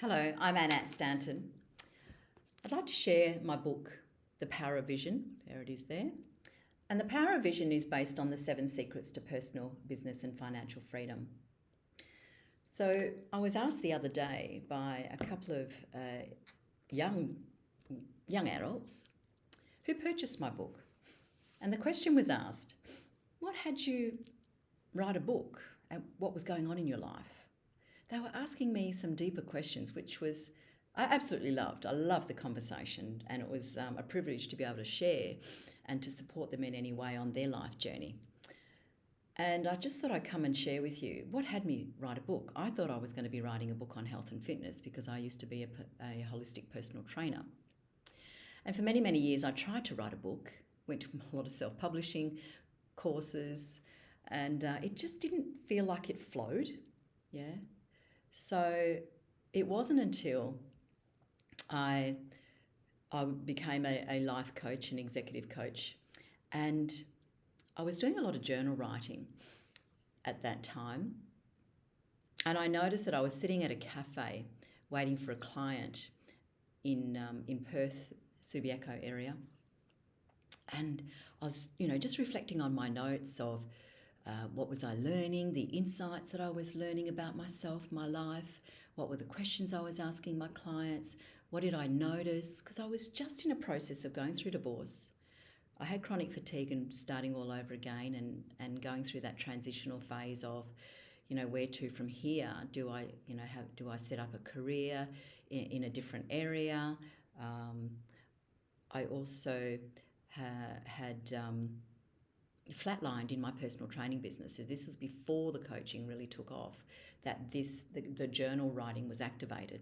Hello, I'm Annette Stanton. I'd like to share my book, The Power of Vision. There it is there. And The Power of Vision is based on the 7 secrets to personal, business, and financial freedom. So I was asked the other day by a couple of young adults who purchased my book. And the question was asked, what had you write a book? And what was going on in your life? They were asking me some deeper questions, which was I absolutely loved. I loved the conversation, and it was a privilege to be able to share and to support them in any way on their life journey. And I just thought I'd come and share with you what had me write a book. I thought I was going to be writing a book on health and fitness because I used to be a holistic personal trainer. And for many, many years, I tried to write a book, went to a lot of self-publishing courses, and it just didn't feel like it flowed. Yeah. So it wasn't until I became a life coach, an executive coach, and I was doing a lot of journal writing at that time. And I noticed that I was sitting at a cafe waiting for a client in Perth, Subiaco area. And I was, just reflecting on my notes of what was I learning, the insights that I was learning about myself, my life, what were the questions I was asking my clients, what did I notice? Because I was just in a process of going through divorce. I had chronic fatigue and starting all over again and going through that transitional phase of, where to from here? Do I set up a career in a different area? I also had flatlined in my personal training business. So this was before the coaching really took off, that the journal writing was activated.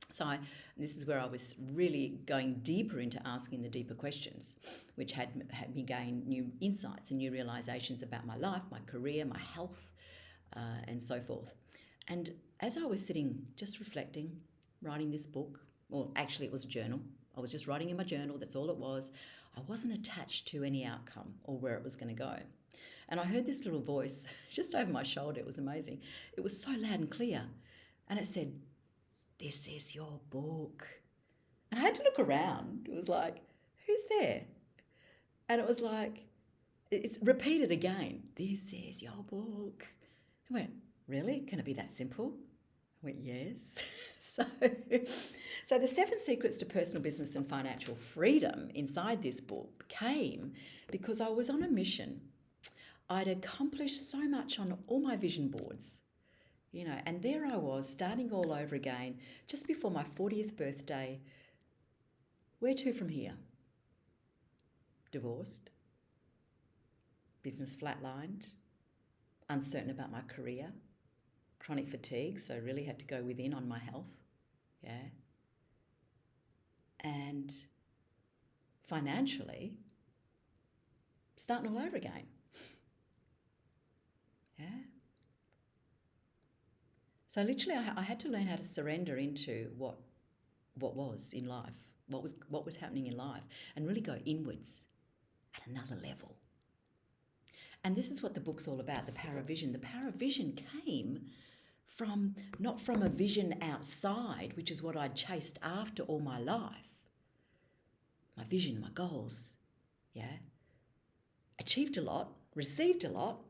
So this is where I was really going deeper into asking the deeper questions, which had me gain new insights and new realizations about my life, my career, my health, and so forth. And as I was sitting, just reflecting, writing this book, or actually it was a journal. I was just writing in my journal, that's all it was. I wasn't attached to any outcome or where it was going to go. And I heard this little voice just over my shoulder. It was amazing. It was so loud and clear. And it said, "This is your book." And I had to look around. It was like, who's there? And it was like, it's repeated again. "This is your book." I went, really? Can it be that simple? I went, yes. So the 7 secrets to personal, business, and financial freedom inside this book came because I was on a mission. I'd accomplished so much on all my vision boards, and there I was starting all over again just before my 40th birthday. Where to from here? Divorced, business flatlined, uncertain about my career, chronic fatigue, so really had to go within on my health, and financially starting all over again, So literally I had to learn how to surrender into what was in life, what was happening in life, and really go inwards at another level. And this is what the book's all about, the power of vision. The power of vision came not from a vision outside, which is what I'd chased after all my life. My vision, my goals, achieved a lot, received a lot,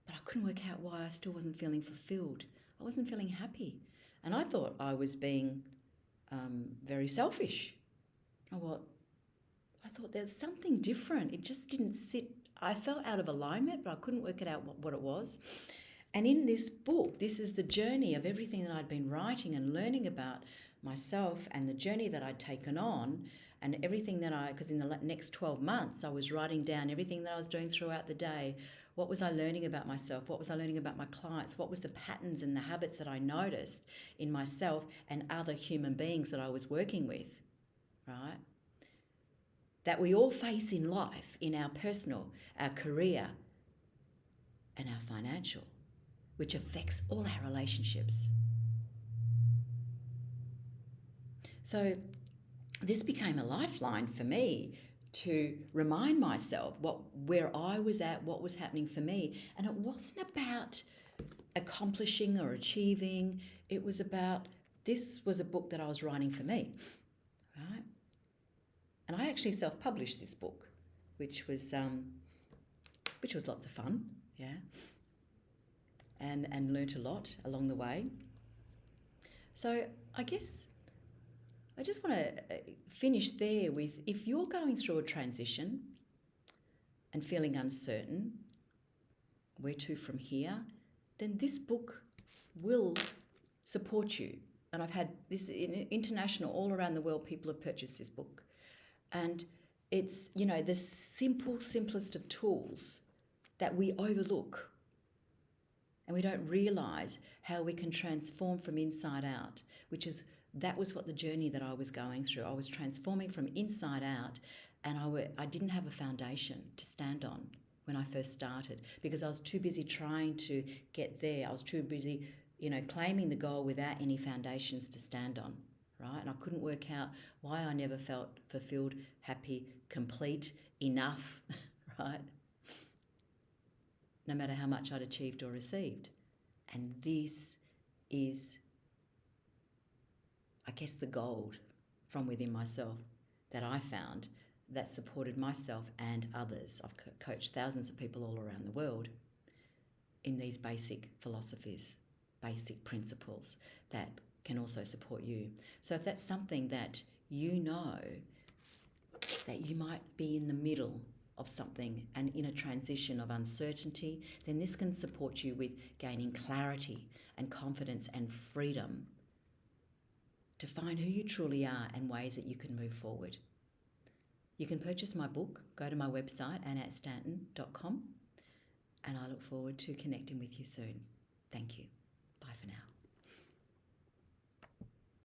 but I couldn't work out why I still wasn't feeling fulfilled. I wasn't feeling happy. And I thought I was being very selfish. I thought there's something different. It just didn't sit. I felt out of alignment, but I couldn't work it out what it was. And in this book, this is the journey of everything that I'd been writing and learning about myself and the journey that I'd taken on and everything because in the next 12 months, I was writing down everything that I was doing throughout the day. What was I learning about myself? What was I learning about my clients? What was the patterns and the habits that I noticed in myself and other human beings that I was working with, right? That we all face in life, in our personal, our career, and our financial, which affects all our relationships. So this became a lifeline for me to remind myself where I was at, what was happening for me. And it wasn't about accomplishing or achieving. It was about this was a book that I was writing for me, right? And I actually self-published this book, which was lots of fun, yeah, and learnt a lot along the way. So I guess I just want to finish there with, if you're going through a transition and feeling uncertain, where to from here, then this book will support you. And I've had this international, all around the world, people have purchased this book. And it's, the simplest of tools that we overlook. And we don't realise how we can transform from inside out, that was what the journey that I was going through. I was transforming from inside out, and I didn't have a foundation to stand on when I first started, because I was too busy trying to get there. I was too busy, claiming the goal without any foundations to stand on, right? And I couldn't work out why I never felt fulfilled, happy, complete, enough, right? No matter how much I'd achieved or received. And this is, I guess, the gold from within myself that I found that supported myself and others. I've coached thousands of people all around the world in these basic philosophies, basic principles that can also support you. So if that's something that you know that you might be in the middle of something and in a transition of uncertainty, then this can support you with gaining clarity and confidence and freedom to find who you truly are and ways that you can move forward. You can purchase my book. Go to my website, annatstanton.com, and I look forward to connecting with you soon. Thank you. Bye for now.